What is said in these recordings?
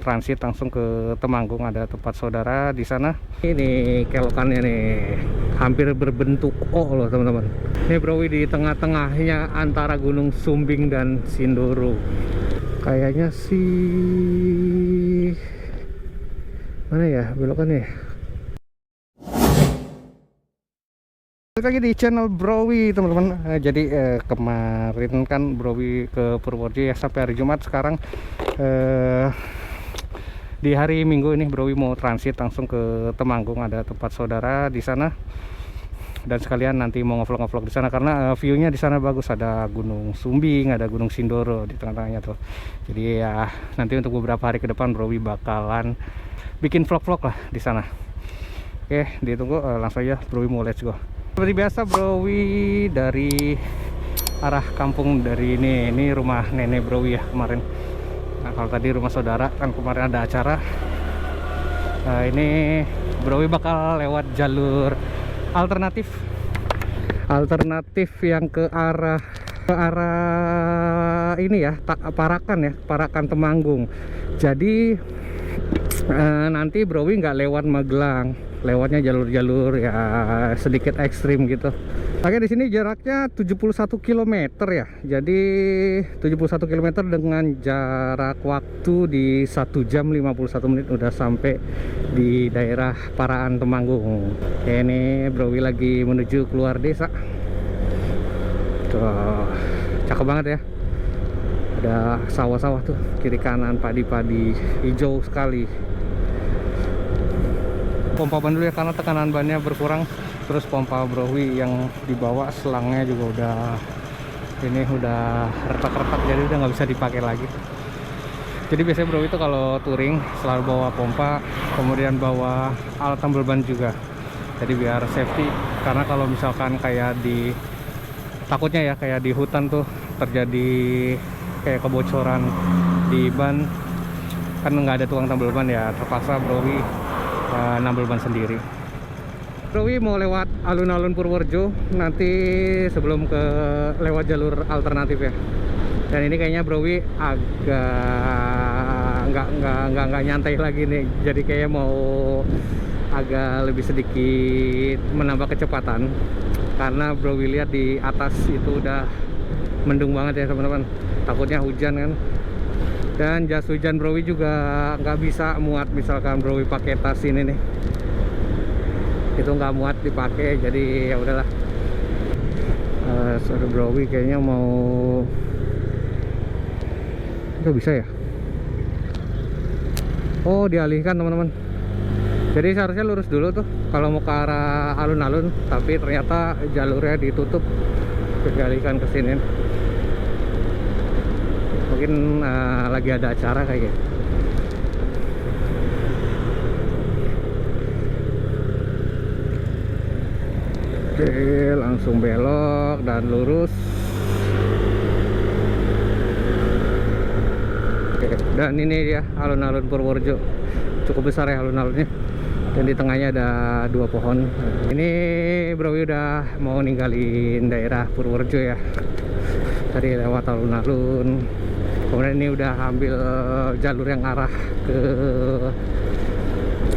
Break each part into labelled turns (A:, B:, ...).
A: transit langsung ke Temanggung, ada tempat saudara di sana. Ini kelokannya nih, hampir berbentuk O loh teman-teman. Ini Browi di tengah-tengahnya antara Gunung Sumbing dan Sindoro. Kayaknya sih mana ya belokannya? Lagi di channel Browi teman-teman. Jadi kemarin kan Browi ke Purworejo ya sampai hari Jumat. Sekarang di hari Minggu ini Browi mau transit langsung ke Temanggung, ada tempat saudara di sana. Dan sekalian nanti mau ngevlog di sana karena view-nya di sana bagus, ada Gunung Sumbing, ada Gunung Sindoro di tengah-tengahnya tuh. Jadi ya nanti untuk beberapa hari ke depan Browi bakalan bikin vlog-vlog lah di sana. Oke, ditunggu, langsung aja Browi mau let's go. Seperti biasa Browi dari arah kampung, dari ini rumah nenek Browi ya kemarin. Nah, kalau tadi rumah saudara kan kemarin ada acara. Ini Browi bakal lewat jalur alternatif yang ke arah ini ya, Parakan Temanggung. Jadi nanti Browi nggak lewat Magelang, lewatnya jalur-jalur ya sedikit ekstrim gitu. Oke, di sini jaraknya 71 km ya. Jadi 71 km dengan jarak waktu di 1 jam 51 menit udah sampai di daerah Parakan Temanggung. Oke, ini Browi lagi menuju keluar desa. Tuh, cakep banget ya. Ada sawah-sawah tuh kiri kanan, padi-padi hijau sekali. Pompa ban dulu ya karena tekanan bannya berkurang. Terus pompa Browi yang dibawa selangnya juga udah retak-retak, jadi udah nggak bisa dipakai lagi. Jadi biasanya Browi itu kalau touring selalu bawa pompa, kemudian bawa alat tambal ban juga. Jadi biar safety, karena kalau misalkan takutnya ya kayak di hutan tuh terjadi kayak kebocoran di ban, kan nggak ada tukang tambal ban ya, terpaksa Browi nambal ban sendiri. Browi mau lewat alun-alun Purworejo nanti sebelum lewat jalur alternatif ya. Dan ini kayaknya Browi agak nggak nyantai lagi nih. Jadi kayak mau agak lebih sedikit menambah kecepatan karena Browi lihat di atas itu udah mendung banget ya teman-teman. Takutnya hujan kan. Dan jas hujan Browi juga nggak bisa muat, misalkan Browi pakai tas ini nih, itu nggak muat dipakai, jadi ya udahlah. Sorry Browi kayaknya mau nggak bisa ya. Oh, dialihkan teman-teman. Jadi seharusnya lurus dulu tuh kalau mau ke arah alun-alun, tapi ternyata jalurnya ditutup, dialihkan ke sini. Mungkin lagi ada acara kayak gitu. Oke, langsung belok dan lurus. Oke, dan ini dia alun-alun Purworejo. Cukup besar ya alun-alunnya. Dan di tengahnya ada 2 pohon. Ini Browi udah mau ninggalin daerah Purworejo ya. Tadi lewat alun-alun. Kemudian ini udah ambil jalur yang arah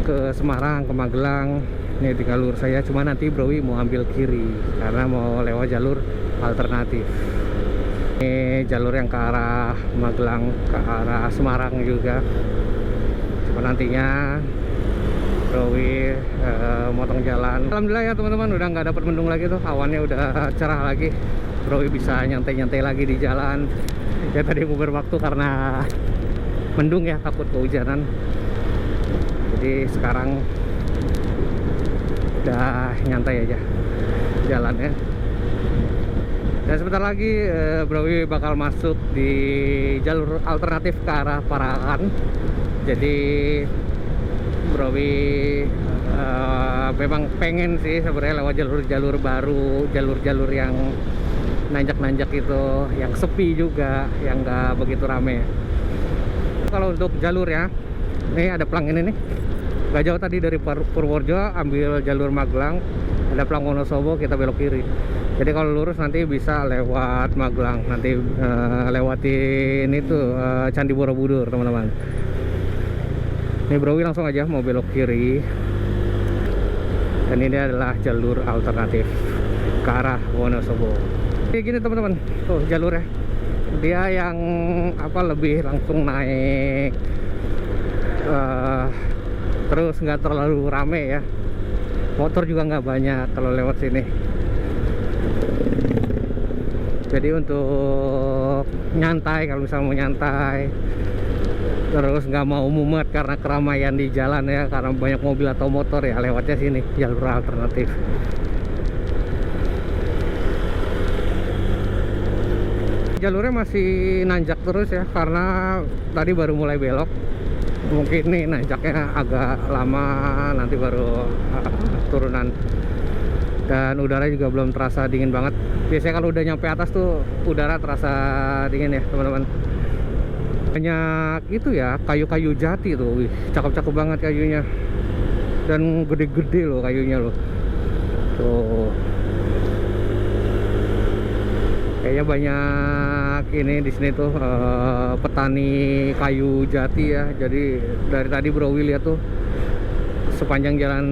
A: ke Semarang, ke Magelang. Ini tinggal lurus saya, cuma nanti Browi mau ambil kiri karena mau lewat jalur alternatif. Ini jalur yang ke arah Magelang, ke arah Semarang juga. Cuma nantinya Browi motong jalan. Alhamdulillah ya teman-teman, udah nggak dapat mendung lagi tuh, awannya udah cerah lagi. Browi bisa nyantai-nyantai lagi di jalan. Ya tadi ngubur waktu karena mendung ya, takut kehujanan. Jadi sekarang udah nyantai aja jalannya. Dan sebentar lagi Browi bakal masuk di jalur alternatif ke arah Parakan. Jadi Browi memang pengen sih sebenarnya lewat jalur-jalur baru, jalur-jalur yang nanjak-nanjak itu, yang sepi juga, yang nggak begitu rame. Kalau untuk jalur ya, ini ada pelang ini nih, nggak jauh tadi dari Purworejo, ambil jalur Magelang, ada pelang Wonosobo, kita belok kiri. Jadi kalau lurus nanti bisa lewat Magelang, nanti lewatin itu Candi Borobudur teman-teman. Ini Browi langsung aja mau belok kiri. Dan ini adalah jalur alternatif ke arah Wonosobo. Kayak gini teman-teman, tuh jalurnya. Dia yang apa lebih langsung naik, terus nggak terlalu rame ya. Motor juga nggak banyak kalau lewat sini. Jadi untuk nyantai, kalau misalnya mau nyantai, terus nggak mau mumet karena keramaian di jalan ya, karena banyak mobil atau motor ya, lewatnya sini jalur alternatif. Jalurnya masih nanjak terus ya, karena tadi baru mulai belok. Mungkin nih nanjaknya agak lama, nanti baru turunan. Dan udara juga belum terasa dingin banget. Biasanya kalau udah nyampe atas tuh udara terasa dingin ya teman-teman. Banyak itu ya, kayu-kayu jati tuh. Wih, cakep-cakep banget kayunya. Dan gede-gede loh kayunya loh. Tuh. Kayaknya banyak ini di sini tuh petani kayu jati ya. Jadi dari tadi Browi lihat tuh sepanjang jalan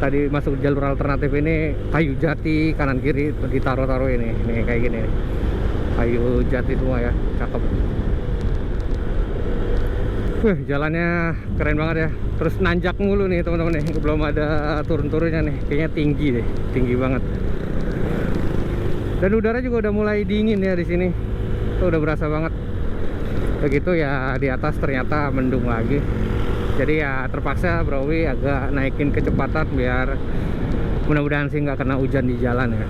A: tadi masuk jalur alternatif ini kayu jati kanan kiri ditaruh-taruh ini. Nih kayak gini. Kayu jati semua ya, cakep. Jalannya keren banget ya. Terus nanjak mulu nih teman-teman nih. Belum ada turun-turunnya nih. Kayaknya tinggi deh, tinggi banget. Dan udara juga udah mulai dingin ya di sini. Tuh udah berasa banget. Begitu ya di atas ternyata mendung lagi. Jadi ya terpaksa Browi agak naikin kecepatan biar mudah-mudahan sih nggak kena hujan di jalan ya.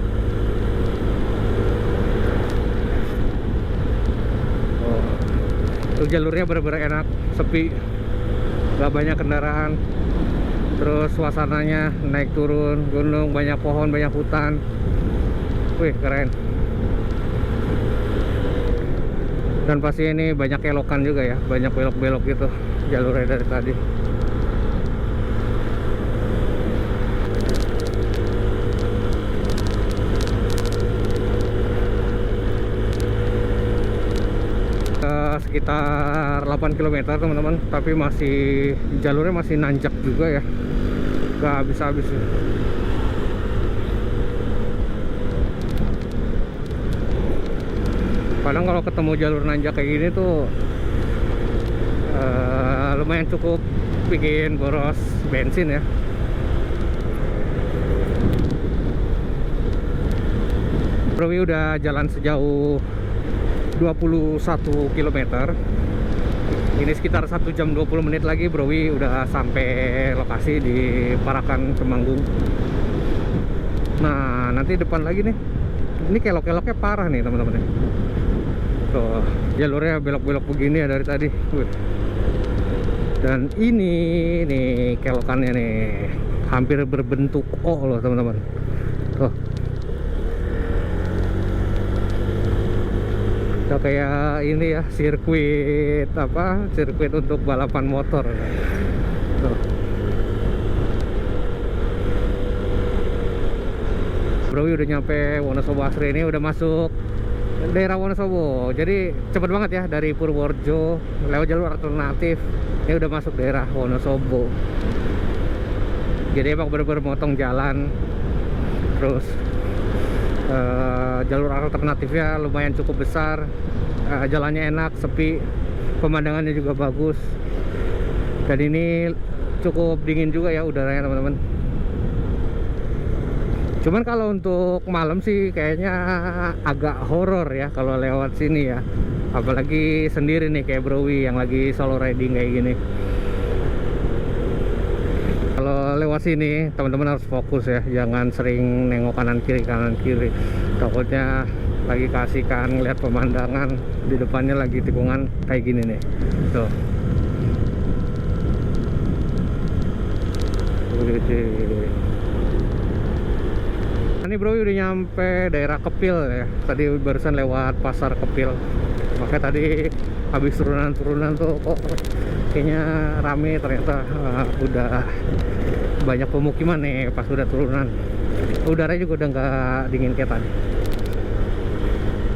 A: Tuh jalurnya bener-bener enak, sepi, nggak banyak kendaraan. Terus suasananya naik turun gunung, banyak pohon, banyak hutan. Wih keren. Dan pasti ini banyak kelokan juga ya, banyak belok-belok gitu jalurnya dari tadi. Sekitar 8 km teman-teman, tapi masih jalurnya masih nanjak juga ya, gak habis-habis. Kadang kalau ketemu jalur nanjak kayak gini tuh lumayan cukup bikin boros bensin ya. Browi udah jalan sejauh 21 km. Ini sekitar 1 jam 20 menit lagi Browi udah sampai lokasi di Parakan Temanggung. Nah nanti depan lagi nih, ini kelok-keloknya parah nih teman-teman. Tuh jalurnya belok-belok begini ya dari tadi. Dan ini nih kelokannya nih hampir berbentuk O loh teman-teman. Tuh udah kayak ini ya, sirkuit apa, sirkuit untuk balapan motor. Tuh. Browi udah nyampe Wonosobo Asri, ini udah masuk daerah Wonosobo. Jadi cepet banget ya, dari Purworejo lewat jalur alternatif ini udah masuk daerah Wonosobo. Jadi emang bener-bener motong jalan. Terus jalur alternatifnya lumayan cukup besar, jalannya enak, sepi, pemandangannya juga bagus. Dan ini cukup dingin juga ya udaranya teman-teman. Cuman kalau untuk malam sih kayaknya agak horor ya kalau lewat sini ya, apalagi sendiri nih kayak Browi yang lagi solo riding kayak gini. Kalau lewat sini teman-teman harus fokus ya, jangan sering nengok kanan kiri, takutnya lagi kasihkan ngeliat pemandangan, di depannya lagi tikungan kayak gini nih. Tuh ini Browi udah nyampe daerah Kepil ya. Tadi barusan lewat pasar Kepil, makanya tadi habis turunan tuh kok kayaknya rame, ternyata udah banyak pemukiman nih pas udah turunan. Udaranya juga udah nggak dingin kayak tadi.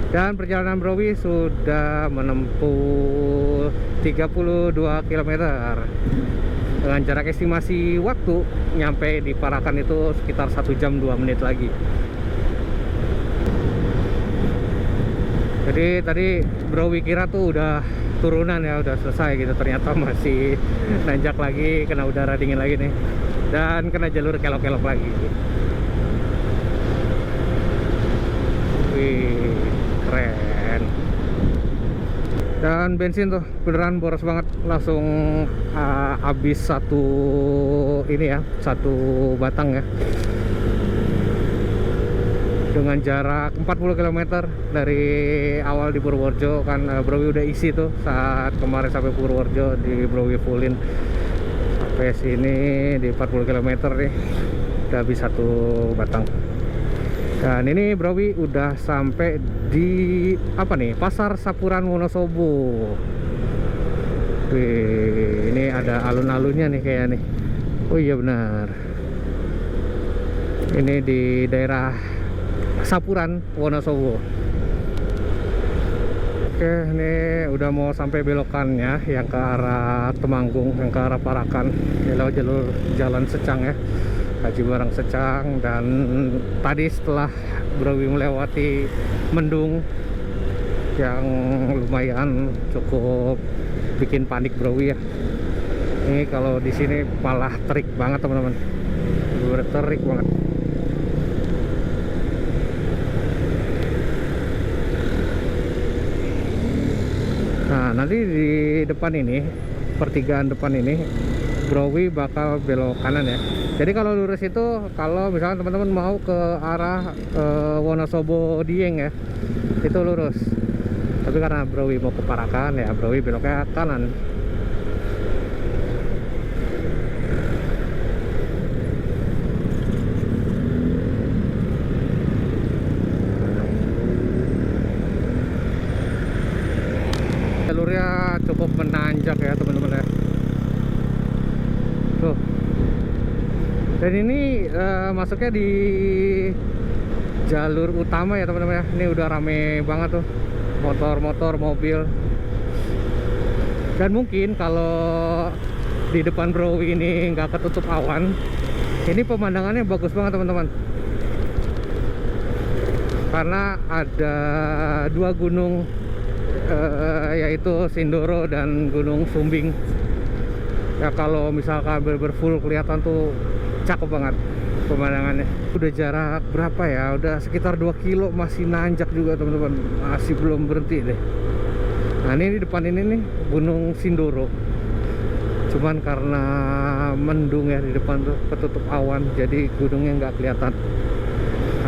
A: Dan perjalanan Browi sudah menempuh 32 kilometer dengan jarak estimasi waktu nyampe di Parakan itu sekitar 1 jam 2 menit lagi. Jadi tadi Browi kira tuh udah turunan ya, udah selesai gitu, ternyata masih nanjak lagi, kena udara dingin lagi nih, dan kena jalur kelok-kelok lagi. Wih, keren. Dan bensin tuh beneran boros banget, langsung habis satu ini ya, satu batang ya, dengan jarak 40 km dari awal di Purworejo. Kan Browi udah isi tuh saat kemarin sampai Purworejo, di Browi fullin sampai sini di 40 km nih udah habis satu batang. Dan ini Browi udah sampai di apa nih, Pasar Sapuran Wonosobo. Wih, ini ada alun-alunnya nih kayak nih. Oh iya benar, ini di daerah Sapuran Wonosobo. Oke, ini udah mau sampai belokannya yang ke arah Temanggung, yang ke arah Parakan, lewat jalur jalan Secang ya, Haji Barang Secang. Dan tadi setelah Browi melewati mendung yang lumayan cukup bikin panik Browi ya. Ini kalau di sini malah terik banget teman-teman, bener terik banget. Nah, nanti di depan ini, pertigaan depan ini, Browi bakal belok kanan ya. Jadi kalau lurus itu, kalau misalnya teman-teman mau ke arah Wonosobo Dieng ya, itu lurus. Tapi karena Browi mau ke Parakan ya, Browi beloknya kanan. Jalurnya cukup menanjak ya teman-teman ya. Tuh. Dan ini masuknya di jalur utama ya teman-teman ya. Ini udah rame banget tuh, motor-motor, mobil. Dan mungkin kalau di depan Browi ini nggak ketutup awan, ini pemandangannya bagus banget teman-teman, karena ada dua gunung, yaitu Sindoro dan Gunung Sumbing ya. Kalau misalkan full kelihatan tuh cakep banget pemandangannya. Udah jarak berapa ya, udah sekitar 2 kilo, masih nanjak juga teman-teman, masih belum berhenti deh. Nah ini di depan ini nih Gunung Sindoro, cuman karena mendung ya di depan tuh, ketutup awan, jadi gunungnya nggak kelihatan,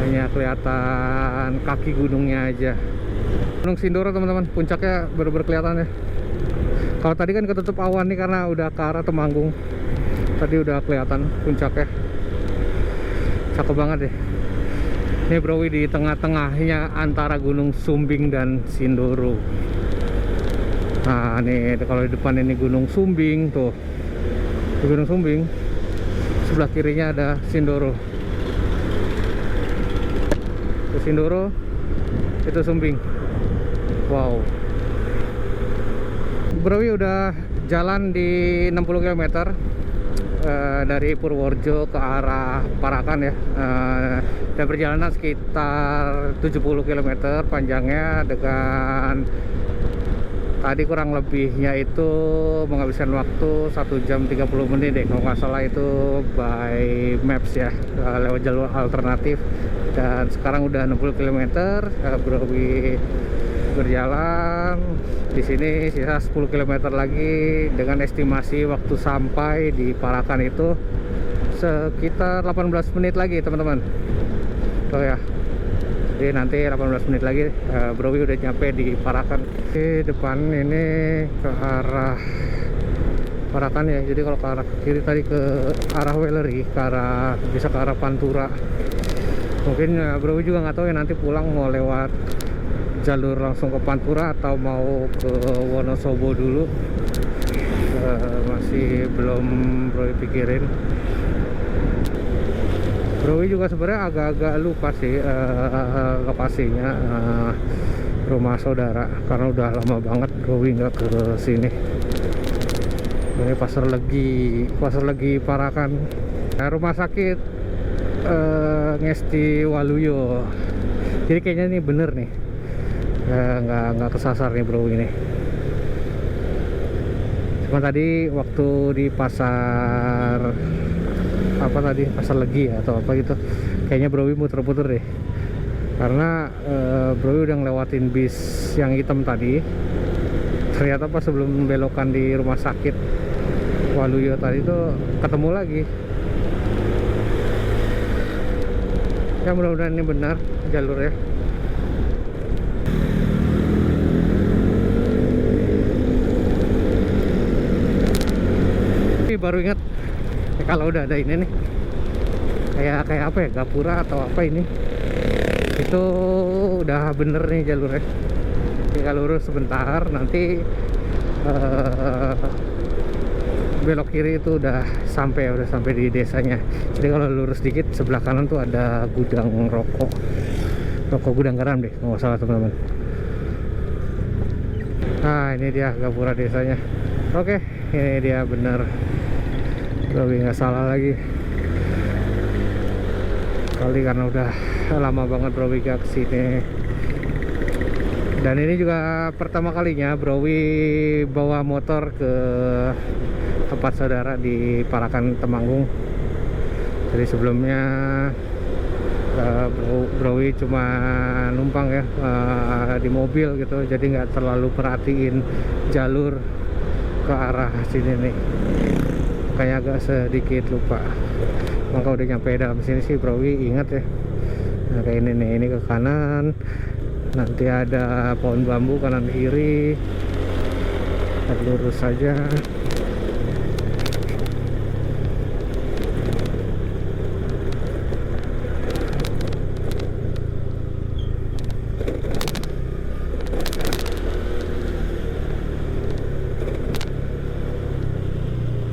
A: hanya kelihatan kaki gunungnya aja. Gunung Sindoro teman-teman, puncaknya bener-bener kelihatan ya. Kalau tadi kan ketutup awan nih karena udah ke arah Temanggung, tadi udah kelihatan puncaknya. Cakep banget deh. Ini Browi di tengah-tengahnya antara Gunung Sumbing dan Sindoro. Nah nih kalau di depan ini Gunung Sumbing tuh, di Gunung Sumbing sebelah kirinya ada Sindoro. Itu Sindoro, itu Sumbing. Wow. Browi udah jalan di 60 km dari Purworejo ke arah Parakan ya. Dan perjalanan sekitar 70 km panjangnya, dengan tadi kurang lebihnya itu menghabiskan waktu 1 jam 30 menit deh kalau nggak salah, itu by maps ya, lewat jalur alternatif. Dan sekarang udah 60 km, Browi berjalan di sini sisa 10 km lagi, dengan estimasi waktu sampai di Parakan itu sekitar 18 menit lagi teman-teman. Tuh ya, jadi nanti 18 menit lagi Browi udah nyampe di Parakan. Di depan ini ke arah Parakan ya, jadi kalau ke arah kiri tadi ke arah Wellery, ke arah, bisa ke arah Pantura. Mungkin Browi juga nggak tahu ya nanti pulang mau lewat jalur langsung ke Pantura atau mau ke Wonosobo dulu. Masih belum Browi pikirin. Browi juga sebenarnya agak-agak lupa sih lokasinya. rumah saudara karena udah lama banget Browi nggak ke sini. Ini Pasar Legi Parakan, rumah sakit Ngesti Waluyo. Jadi kayaknya ini bener nih, nggak kesasar nih Bro ini. Cuma tadi waktu di pasar apa tadi, Pasar Legi atau apa gitu, kayaknya Browi muter-muter deh, karena Browi udah ngelewatin bis yang hitam tadi. Ternyata pas sebelum belokan di rumah sakit Waluyo tadi tuh ketemu lagi. Ya mudah-mudahan ini benar jalurnya. Tapi baru ingat kalau udah ada ini nih, kayak apa ya, gapura atau apa ini, itu udah bener nih jalurnya. Tinggal lurus sebentar, nanti belok kiri itu udah sampai di desanya. Jadi kalau lurus dikit sebelah kanan tuh ada gudang rokok gudang garam deh, nggak salah teman-teman. Nah ini dia gapura desanya. Oke, ini dia bener, Browi nggak salah lagi kali, karena udah lama banget Browi gak kesini. Dan ini juga pertama kalinya Browi bawa motor ke tempat saudara di Parakan Temanggung. Jadi sebelumnya Browi cuma numpang ya di mobil gitu, jadi nggak terlalu perhatiin jalur ke arah sini nih, kayak agak sedikit lupa. Maka udah nyampe dalam sini sih Browi ingat ya. Nah kayak ini nih, ini ke kanan, nanti ada pohon bambu kanan kiri, lurus saja.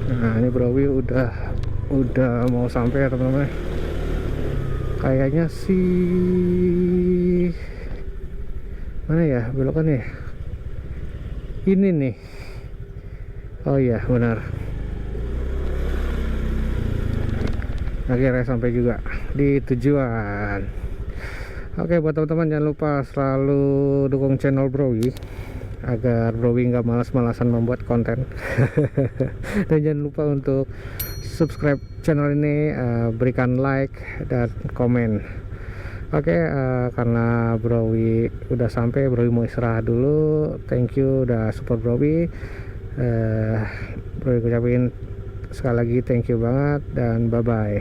A: Nah ini Browi udah mau sampai ya teman-teman. Kayaknya sih mana ya belokannya? Ini nih. Oh iya benar. Akhirnya sampai juga di tujuan. Oke, buat teman-teman jangan lupa selalu dukung channel Browi agar Browi nggak malas-malasan membuat konten. Dan jangan lupa untuk subscribe channel ini, berikan like dan komen. Oke, karena Browi udah sampai, Browi mau istirahat dulu. Thank you udah support Browi. Browi ucapin sekali lagi thank you banget dan bye bye.